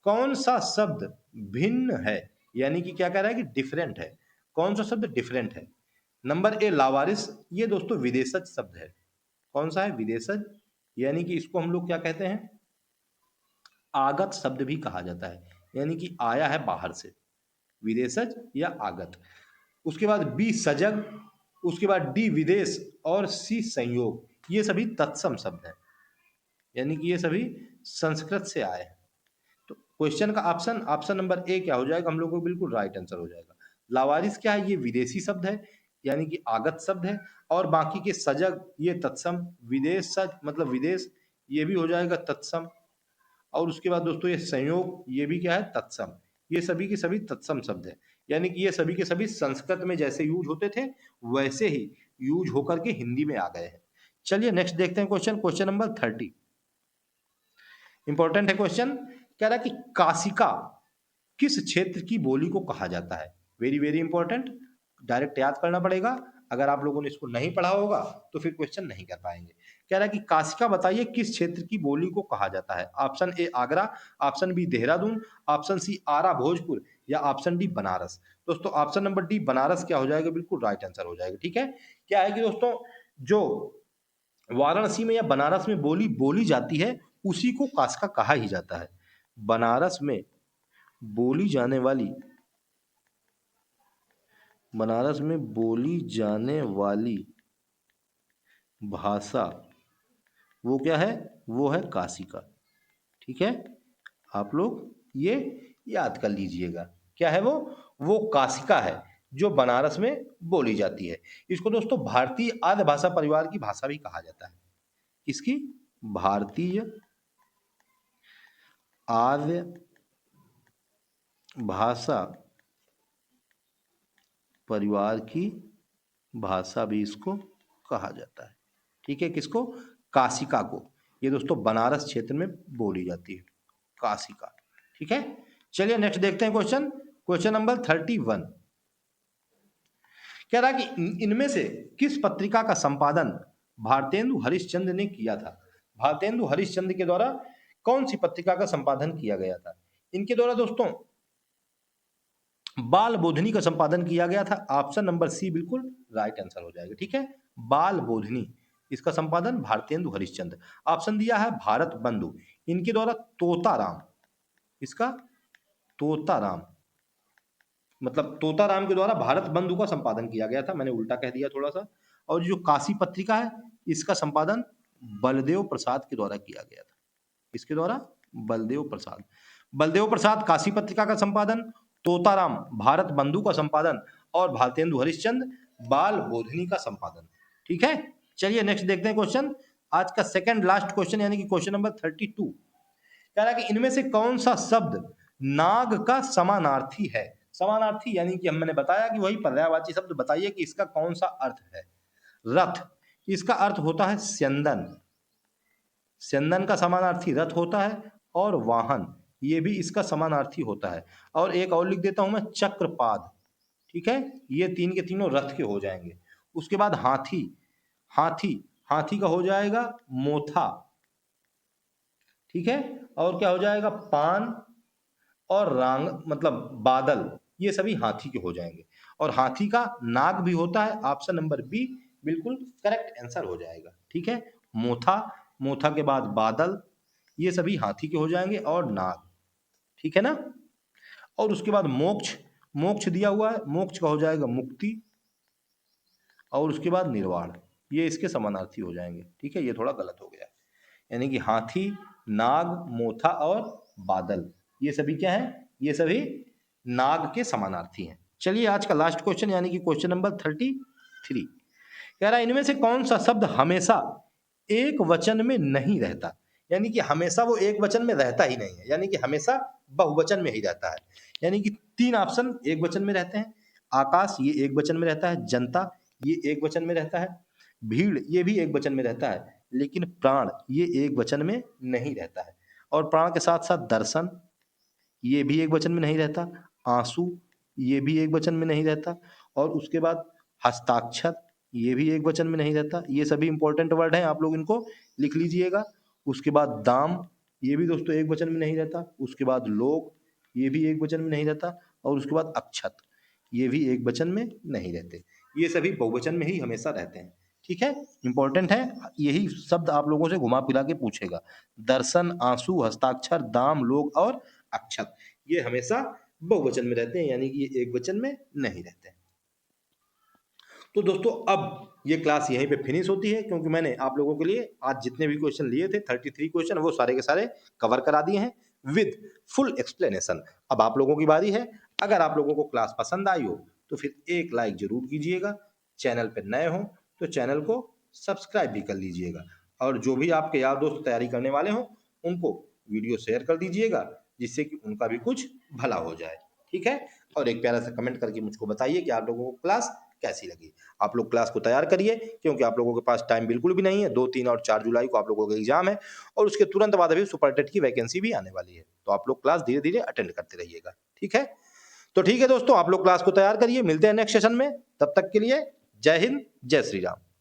A: कौन सा शब्द भिन्न है, यानी कि क्या कह रहा है कि डिफरेंट है, कौन सा शब्द डिफरेंट है। नंबर ए लावारिस, ये दोस्तों विदेशज शब्द है। कौन सा है, विदेशज, यानी कि इसको हम लोग क्या कहते हैं, आगत शब्द भी कहा जाता है, यानी कि आया है बाहर से, विदेशज या आगत। उसके बाद बी सजग, उसके बाद डी विदेश और सी संयोग, ये सभी तत्सम शब्द हैं, यानी कि ये सभी संस्कृत से आए हैं। तो क्वेश्चन का ऑप्शन, ऑप्शन नंबर ए क्या हो जाएगा, हम लोग को बिल्कुल राइट आंसर हो जाएगा। लावारिस क्या है, ये विदेशी शब्द है, यानी कि आगत शब्द है। और बाकी के सजग ये तत्सम, विदेश सज मतलब विदेश, ये भी हो जाएगा तत्सम। और उसके बाद दोस्तों ये संयोग, ये भी क्या है तत्सम, ये सभी के सभी तत्सम शब्द है, यानी कि ये सभी के सभी संस्कृत में जैसे यूज होते थे वैसे ही यूज होकर के हिंदी में आ गए हैं। चलिए नेक्स्ट देखते हैं क्वेश्चन, क्वेश्चन नंबर 30, इंपॉर्टेंट है क्वेश्चन। कह रहा है कि काशिका किस क्षेत्र की बोली को कहा जाता है, वेरी वेरी इंपॉर्टेंट, डायरेक्ट याद करना पड़ेगा। अगर आप लोगों ने इसको नहीं पढ़ा होगा तो फिर क्वेश्चन नहीं कर पाएंगे। कह रहा है कि काशिका बताइए किस क्षेत्र की बोली को कहा जाता है। Option A Agra, option B Dehradun, option C Ara Bhojpur या ऑप्शन डी बनारस। दोस्तों ऑप्शन नंबर डी बनारस क्या हो जाएगा, बिल्कुल राइट आंसर हो जाएगा। ठीक है, क्या है कि दोस्तों जो वाराणसी में या बनारस में बोली बोली जाती है उसी को काशिका कहा ही जाता है। बनारस में बोली जाने वाली, बनारस में बोली जाने वाली भाषा वो क्या है, वो है काशिका। ठीक है, आप लोग ये याद कर लीजिएगा, क्या है वो काशिका है जो बनारस में बोली जाती है। इसको दोस्तों भारतीय आर्य भाषा परिवार की भाषा भी कहा जाता है। इसकी भारतीय आर्य भाषा परिवार की भाषा भी इसको कहा जाता है। ठीक है, किसको, काशिका को। ये दोस्तों बनारस क्षेत्र में बोली जाती है काशिका। ठीक है, चलिए नेक्स्ट देखते हैं क्वेश्चन, क्वेश्चन नंबर 31 कह रहा है कि इनमें से किस पत्रिका का संपादन भारतेंदु हरिश्चंद्र ने किया था। भारतेंदु हरिश्चंद्र के द्वारा कौन सी पत्रिका का संपादन किया गया था। इनके द्वारा दोस्तों बाल बोधनी का संपादन किया गया था। ऑप्शन नंबर सी बिल्कुल राइट आंसर हो जाएगा। ठीक है, बाल बोधनी, इसका संपादन भारतेंदु हरिश्चंद्र। ऑप्शन दिया है भारत बंधु, इनके द्वारा तोताराम, इसका तोताराम मतलब तोताराम के द्वारा भारत बंधु का संपादन किया गया था, मैंने उल्टा कह दिया थोड़ा सा। और जो काशी पत्रिका है इसका संपादन बलदेव प्रसाद के द्वारा किया गया था। इसके द्वारा बलदेव प्रसाद काशी पत्रिका का संपादन, तोताराम भारत बंधु का संपादन और भारतेंदु हरिश्चंद्र बाल बोधनी का संपादन। ठीक है, चलिए नेक्स्ट देखते हैं क्वेश्चन, आज का सेकंड लास्ट क्वेश्चन, यानी कि क्वेश्चन नंबर 32 कह रहा है कि इनमें से कौन सा शब्द नाग का समानार्थी है। समानार्थी यानी कि मैंने बताया कि वही पर्यायवाची शब्द, बताइए कि इसका कौन सा अर्थ है। रथ, इसका अर्थ होता है स्यंदन, स्यंदन का समानार्थी रथ होता है। और वाहन, ये भी इसका समानार्थी होता है। और एक और लिख देता हूं मैं, चक्रपाद। ठीक है, ये तीन के तीनों रथ के हो जाएंगे। उसके बाद हाथी, हाथी, हाथी का हो जाएगा मोथा, ठीक है। और क्या हो जाएगा, पान और रांग मतलब बादल, ये सभी हाथी के हो जाएंगे। और हाथी का नाक भी होता है, ऑप्शन नंबर बी बिल्कुल करेक्ट आंसर हो जाएगा, ठीक है। मोथा, मोथा के बाद बादल, ये सभी हाथी के हो जाएंगे, और नाग, ठीक है ना। और उसके बाद मोक्ष, मोक्ष दिया हुआ है, मोक्ष का हो जाएगा मुक्ति, और उसके बाद निर्वाण, ये इसके समानार्थी हो जाएंगे, ठीक है। ये थोड़ा गलत हो गया, यानी कि हाथी, नाग, मोथा और बादल, ये सभी क्या है, ये सभी नाग के समानार्थी हैं। चलिए आज का लास्ट क्वेश्चन यानी कि क्वेश्चन नंबर 33, कह रहा है इनमें से कौन सा शब्द हमेशा एक वचन में नहीं रहता, यानी कि हमेशा वो एक वचन में रहता ही नहीं है, यानी कि हमेशा बहुवचन में ही रहता है। यानी कि 3 ऑप्शन एक वचन में रहते हैं, आकाश ये एक वचन में रहता है, जनता ये एक वचन में रहता है, भीड़ ये भी एक वचन में रहता है, लेकिन प्राण ये एक वचन में नहीं रहता है। और प्राण के साथ साथ दर्शन ये भी एक वचन में नहीं रहता, आंसू ये भी एक वचन में नहीं रहता, और उसके बाद हस्ताक्षर ये भी एक वचन में नहीं रहता। ये सभी इंपॉर्टेंट वर्ड हैं, आप लोग इनको लिख लीजिएगा। उसके बाद दाम ये भी दोस्तों एक वचन में नहीं रहता। उसके बाद लोग ये भी एक वचन में नहीं रहता, और उसके बाद अक्षत ये भी एक वचन में नहीं रहते। ये सभी बहुवचन में ही हमेशा रहते हैं, ठीक है। इंपॉर्टेंट है, यही शब्द आप लोगों से घुमा फिरा के पूछेगा। दर्शन, आंसू, हस्ताक्षर, दाम, लोग और अक्षत ये हमेशा बहुवचन में रहते हैं, यानी कि ये एक वचन में नहीं रहते हैं। तो दोस्तों अब ये क्लास यहीं पे फिनिश होती है, क्योंकि मैंने आप लोगों के लिए आज जितने भी क्वेश्चन लिए थे 33 क्वेश्चन वो सारे के सारे कवर करा दिए हैं विद फुल एक्सप्लेनेशन। अब आप लोगों की बारी है। अगर आप लोगों को क्लास पसंद आई हो तो फिर एक लाइक जरूर कीजिएगा, चैनल पर नए हो तो चैनल को सब्सक्राइब भी कर लीजिएगा, और जो भी आपके यार दोस्त तैयारी करने वाले हों उनको वीडियो शेयर कर दीजिएगा, जिससे कि उनका भी कुछ भला हो जाए, ठीक है। और एक प्यारा सा कमेंट करके मुझको बताइए कि आप लोगों को क्लास कैसी लगी। आप लोग क्लास को तैयार करिए, क्योंकि आप लोगों के पास टाइम बिल्कुल भी नहीं है। 2, 3 और 4 जुलाई को आप लोगों का एग्जाम है, और उसके तुरंत बाद अभी सुपर टेट की वैकेंसी भी आने वाली है, तो आप लोग क्लास धीरे धीरे अटेंड करते रहिएगा, ठीक है। तो ठीक है दोस्तों, आप लोग क्लास को तैयार करिए, मिलते हैं नेक्स्ट सेशन में, तब तक के लिए जय हिंद, जय श्री राम।